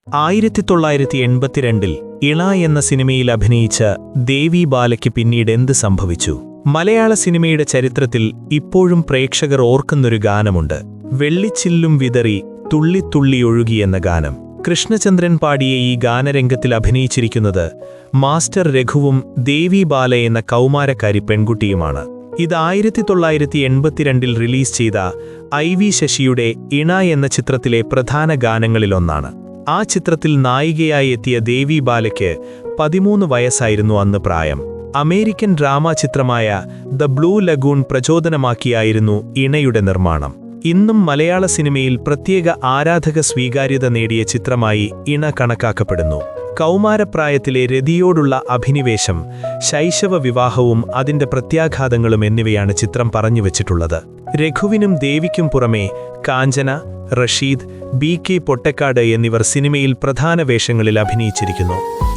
1982 ഇള എന്ന സിനിമയിൽ അഭിനയിച്ച ദേവി ബാലയ്ക്ക് പിന്നീട് എന്ത് സംഭവിച്ചു? മലയാള സിനിമയുടെ ചരിത്രത്തിൽ ഇപ്പോഴും പ്രേക്ഷകർ ഓർക്കുന്നൊരു ഗാനമുണ്ട്. വെള്ളിച്ചില്ലും വിതറി തുള്ളിത്തുള്ളി ഒഴുകി എന്ന ഗാനം. കൃഷ്ണചന്ദ്രൻ പാടിയ ഈ ഗാനരംഗത്തിൽ അഭിനയിച്ചിരിക്കുന്നത് മാസ്റ്റർ രഘുവും ദേവി ബാല എന്ന കൗമാരക്കാരി പെൺകുട്ടിയുമാണ്. ഇത് 1982 റിലീസ് ചെയ്ത IV ശശിയുടെ ഇണ എന്ന ചിത്രത്തിലെ പ്രധാന ഗാനങ്ങളിലൊന്നാണ്. ആ ചിത്രത്തിൽ നായികയായി എത്തിയ ദേവി ബാലയ്ക്ക് 13 വയസ്സായിരുന്നു അന്ന് പ്രായം. അമേരിക്കൻ ഡ്രാമ ചിത്രമായ ദ ബ്ലൂ ലഗൂൺ പ്രചോദനമാക്കിയായിരുന്നു ഇണയുടെ നിർമ്മാണം. ഇന്നും മലയാള സിനിമയിൽ പ്രത്യേക ആരാധക സ്വീകാര്യത നേടിയ ചിത്രമായി ഇണ കണക്കാക്കപ്പെടുന്നു. കൗമാരപ്രായത്തിലെ രതിയോടുള്ള അഭിനിവേശം, ശൈശവ വിവാഹവും അതിന്റെ പ്രത്യാഘാതങ്ങളും എന്നിവയാണ് ചിത്രം പറഞ്ഞുവച്ചിട്ടുള്ളത്. രഘുവിനും ദേവിക്കും പുറമെ കാഞ്ചന, റഷീദ്, BK പൊട്ടക്കാട് എന്നിവർ സിനിമയിൽ പ്രധാന വേഷങ്ങളിൽ അഭിനയിച്ചിരിക്കുന്നു.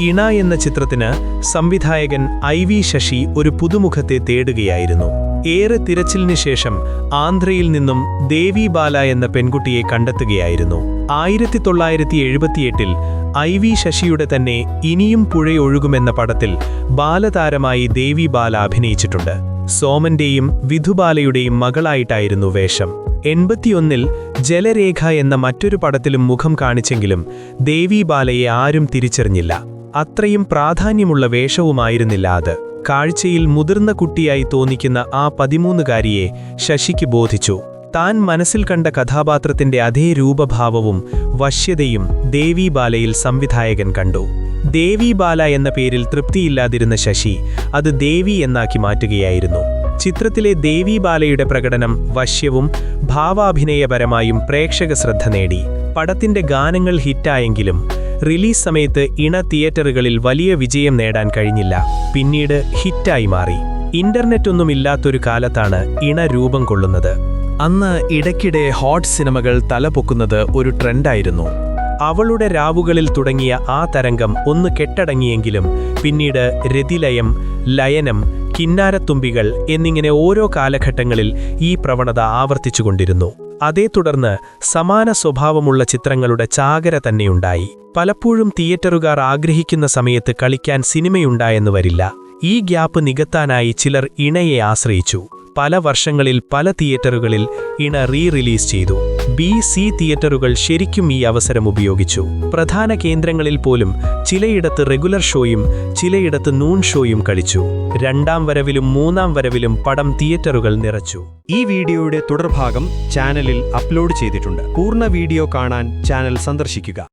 ഇണ എന്ന ചിത്രത്തിന് സംവിധായകൻ IV ശശി ഒരു പുതുമുഖത്തെ തേടുകയായിരുന്നു. ഏറെ തിരച്ചിലിന് ശേഷം ആന്ധ്രയിൽ നിന്നും ദേവി ബാല എന്ന പെൺകുട്ടിയെ കണ്ടെത്തുകയായിരുന്നു. 1978 IV ശശിയുടെ തന്നെ ഇനിയും പുഴയൊഴുകുമെന്ന പടത്തിൽ ബാലതാരമായി ദേവി ബാല അഭിനയിച്ചിട്ടുണ്ട്. സോമന്റെയും വിധുബാലയുടെയും മകളായിട്ടായിരുന്നു വേഷം. 81 ജലരേഖ എന്ന മറ്റൊരു പടത്തിലും മുഖം കാണിച്ചെങ്കിലും ദേവി ബാലയെ ആരും തിരിച്ചറിഞ്ഞില്ല. അത്രയും പ്രാധാന്യമുള്ള വേഷവുമായിരുന്നില്ല അത്. കാഴ്ചയിൽ മുതിർന്ന കുട്ടിയായി തോന്നിക്കുന്ന ആ 13കാരിയെ ശശിക്ക് ബോധിച്ചു. താൻ മനസ്സിൽ കണ്ട കഥാപാത്രത്തിന്റെ അതേ രൂപഭാവവും വശ്യതയും ദേവി ബാലയിൽ സംവിധായകൻ കണ്ടു. ദേവി ബാല എന്ന പേരിൽ തൃപ്തിയില്ലാതിരുന്ന ശശി അത് ദേവി എന്നാക്കി മാറ്റുകയായിരുന്നു. ചിത്രത്തിലെ ദേവി ബാലയുടെ പ്രകടനം വശ്യവും ഭാവാഭിനയപരമായും പ്രേക്ഷക ശ്രദ്ധ നേടി. പടത്തിന്റെ ഗാനങ്ങൾ ഹിറ്റായെങ്കിലും റിലീസ് സമയത്ത് ഇണ തിയേറ്ററുകളിൽ വലിയ വിജയം നേടാൻ കഴിഞ്ഞില്ല. പിന്നീട് ഹിറ്റായി മാറി. ഇന്റർനെറ്റൊന്നുമില്ലാത്തൊരു കാലത്താണ് ഇണ രൂപം കൊള്ളുന്നത്. അന്ന് ഇടയ്ക്കിടെ ഹോട്ട് സിനിമകൾ തലപൊക്കുന്നത് ഒരു ട്രെൻഡായിരുന്നു. അവളുടെ രാവുകളിൽ തുടങ്ങിയ ആ തരംഗം ഒന്ന് കെട്ടടങ്ങിയെങ്കിലും പിന്നീട് രതിലയം, ലയനം, കിന്നാരത്തുമ്പികൾ എന്നിങ്ങനെ ഓരോ കാലഘട്ടങ്ങളിൽ ഈ പ്രവണത ആവർത്തിച്ചുകൊണ്ടിരുന്നു. അതേ തുടർന്ന് സമാന സ്വഭാവമുള്ള ചിത്രങ്ങളുടെ ചാകര തന്നെയുണ്ടായി. പലപ്പോഴും തിയേറ്ററുകാർ ആഗ്രഹിക്കുന്ന സമയത്ത് കളിക്കാൻ സിനിമയുണ്ടായെന്ന് വരില്ല. ഈ ഗ്യാപ്പ് നികത്താനായി ചിലർ ഇണയെ ആശ്രയിച്ചു. പല വർഷങ്ങളിൽ പല തിയേറ്ററുകളിൽ ഇണ റിലീസ് ചെയ്തു. B-C തിയേറ്ററുകൾ ശരിക്കും ഈ അവസരം ഉപയോഗിച്ചു. പ്രധാന കേന്ദ്രങ്ങളിൽ പോലും ചിലയിടത്ത് റെഗുലർ ഷോയും ചിലയിടത്ത് നൂൺ ഷോയും കളിച്ചു. 2ാം വരവിലും 3ാം വരവിലും പടം തിയേറ്ററുകൾ നിറച്ചു. ഈ വീഡിയോയുടെ തുടർഭാഗം ചാനലിൽ അപ്ലോഡ് ചെയ്തിട്ടുണ്ട്. പൂർണ്ണ വീഡിയോ കാണാൻ ചാനൽ സന്ദർശിക്കുക.